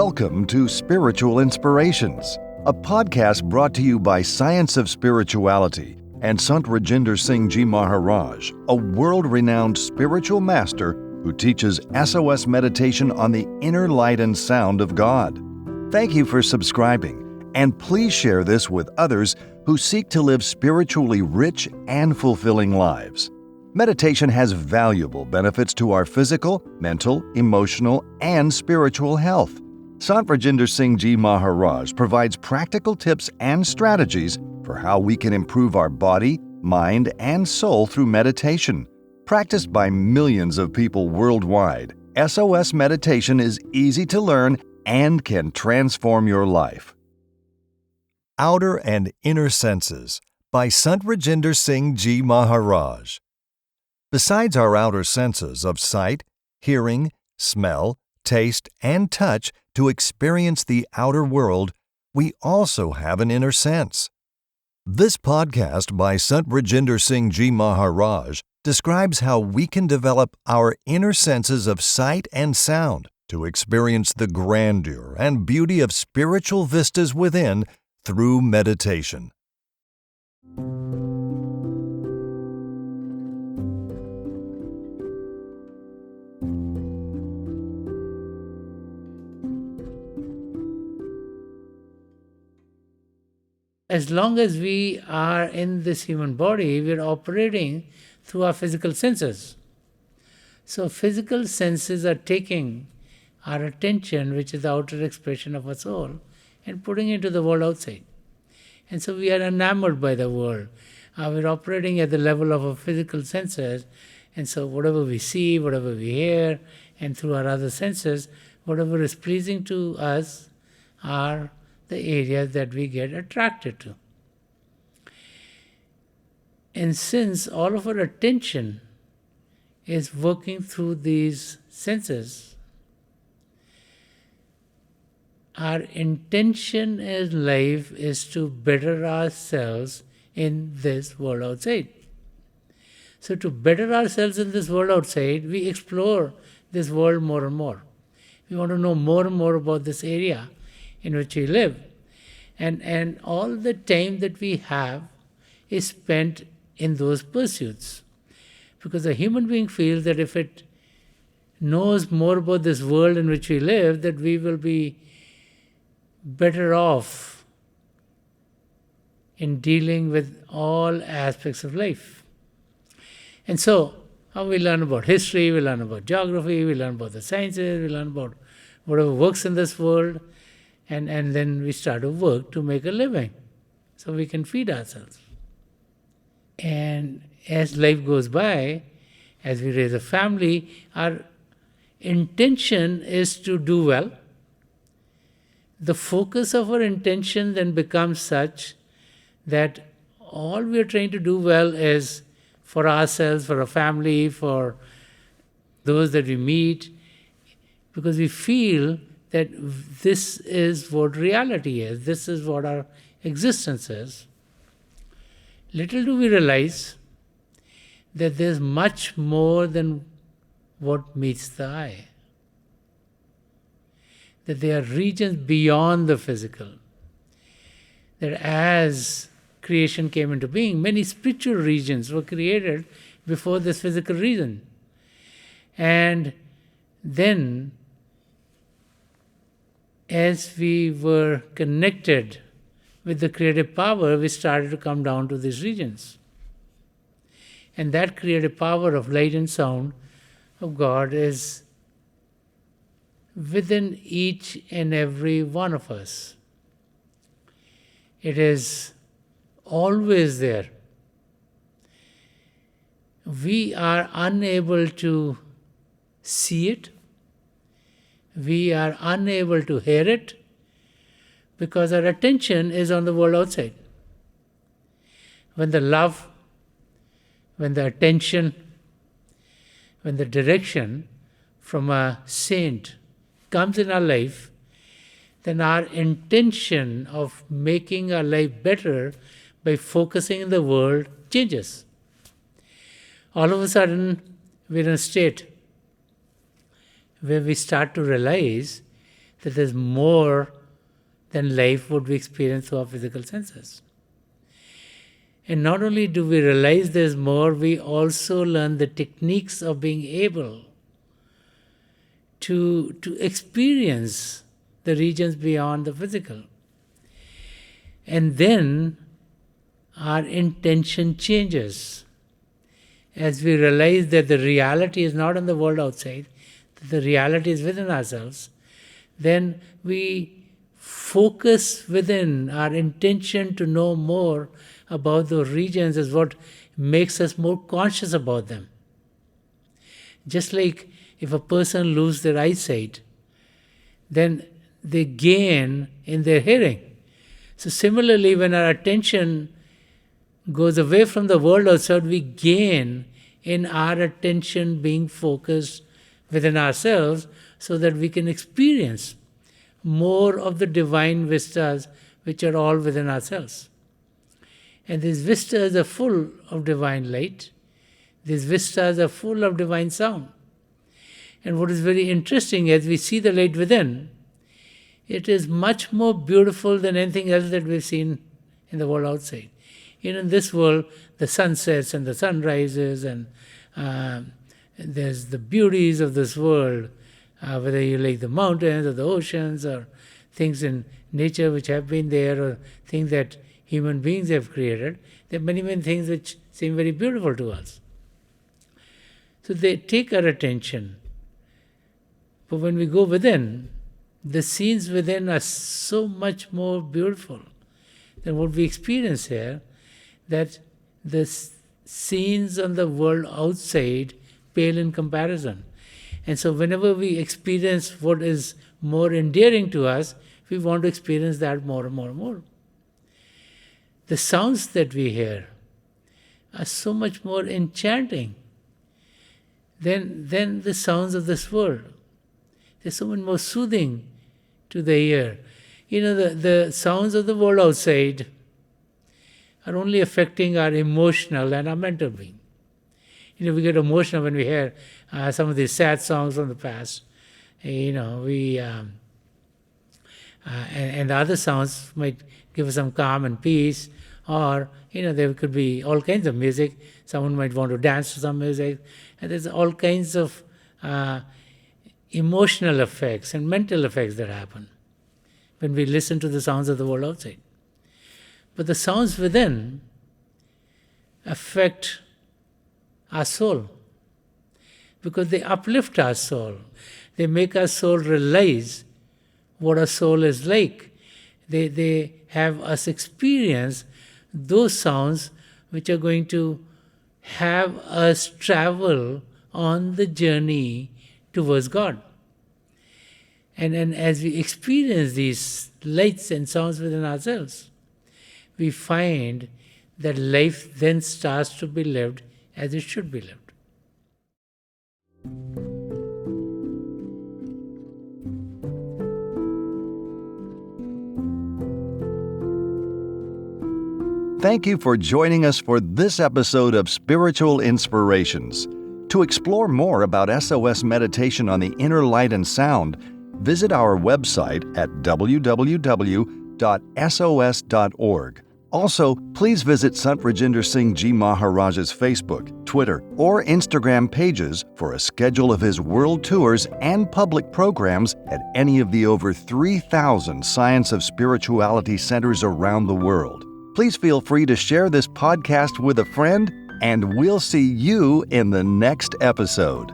Welcome to Spiritual Inspirations, a podcast brought to you by Science of Spirituality and Sant Rajinder Singh Ji Maharaj, a world-renowned spiritual master who teaches SOS meditation on the inner light and sound of God. Thank you for subscribing, and please share this with others who seek to live spiritually rich and fulfilling lives. Meditation has valuable benefits to our physical, mental, emotional, and spiritual health. Sant Rajinder Singh Ji Maharaj provides practical tips and strategies for how we can improve our body, mind, and soul through meditation. Practiced by millions of people worldwide, SOS meditation is easy to learn and can transform your life. Outer and Inner Senses by Sant Rajinder Singh Ji Maharaj. Besides our outer senses of sight, hearing, smell, taste, and touch to experience the outer world, we also have an inner sense. This podcast by Sant Rajinder Singh Ji Maharaj describes how we can develop our inner senses of sight and sound to experience the grandeur and beauty of spiritual vistas within through meditation. As long as we are in this human body, we are operating through our physical senses. So physical senses are taking our attention, which is the outer expression of our soul, and putting it into the world outside. And so we are enamored by the world. We're operating at the level of our physical senses, and so whatever we see, whatever we hear, and through our other senses, whatever is pleasing to us are the areas that we get attracted to. And since all of our attention is working through these senses, our intention in life is to better ourselves in this world outside. So to better ourselves in this world outside, we explore this world more and more. We want to know more and more about this area in which we live. And all the time that we have is spent in those pursuits. Because a human being feels that if it knows more about this world in which we live, that we will be better off in dealing with all aspects of life. And so, we learn about history, we learn about geography, we learn about the sciences, we learn about whatever works in this world, and then we start to work to make a living so we can feed ourselves. And as life goes by, as we raise a family, our intention is to do well. The focus of our intention then becomes such that all we are trying to do well is for ourselves, for our family, for those that we meet, because we feel that this is what reality is, this is what our existence is. Little do we realize that there's much more than what meets the eye. That there are regions beyond the physical. That as creation came into being, many spiritual regions were created before this physical region. And then, as we were connected with the creative power, we started to come down to these regions. And that creative power of light and sound of God is within each and every one of us. It is always there. We are unable to see it. We are unable to hear it because our attention is on the world outside. When the love, when the attention, when the direction from a saint comes in our life, then our intention of making our life better by focusing in the world changes. All of a sudden, we're in a state where we start to realize that there's more than life what we experience through our physical senses. And not only do we realize there's more, we also learn the techniques of being able to experience the regions beyond the physical. And then our intention changes. As we realize that the reality is not in the world outside, that the reality is within ourselves, then we focus within. Our intention to know more about those regions is what makes us more conscious about them. Just like if a person loses their eyesight, then they gain in their hearing. So similarly, when our attention goes away from the world outside, we gain in our attention being focused within ourselves so that we can experience more of the divine vistas which are all within ourselves. And these vistas are full of divine light. These vistas are full of divine sound. And what is very interesting, as we see the light within, it is much more beautiful than anything else that we've seen in the world outside. In this world, the sun sets and the sun rises, and there's the beauties of this world, whether you like the mountains or the oceans or things in nature which have been there or things that human beings have created. There are many, many things which seem very beautiful to us. So they take our attention. But when we go within, the scenes within are so much more beautiful than what we experience here, that the scenes on the world outside pale in comparison. And so whenever we experience what is more endearing to us, we want to experience that more and more and more. The sounds that we hear are so much more enchanting than the sounds of this world. They're so much more soothing to the ear. The sounds of the world outside are only affecting our emotional and our mental being. We get emotional when we hear some of these sad songs from the past. And the other sounds might give us some calm and peace, or there could be all kinds of music. Someone might want to dance to some music, and there's all kinds of emotional effects and mental effects that happen when we listen to the sounds of the world outside. But the sounds within affect our soul because they uplift our soul. They make our soul realize what our soul is like. They have us experience those sounds which are going to have us travel on the journey towards God. And as we experience these lights and sounds within ourselves, we find that life then starts to be lived as it should be lived. Thank you for joining us for this episode of Spiritual Inspirations. To explore more about SOS meditation on the inner light and sound, visit our website at www.sos.org. Also, please visit Sant Rajinder Singh Ji Maharaj's Facebook, Twitter, or Instagram pages for a schedule of his world tours and public programs at any of the over 3,000 Science of Spirituality centers around the world. Please feel free to share this podcast with a friend, and we'll see you in the next episode.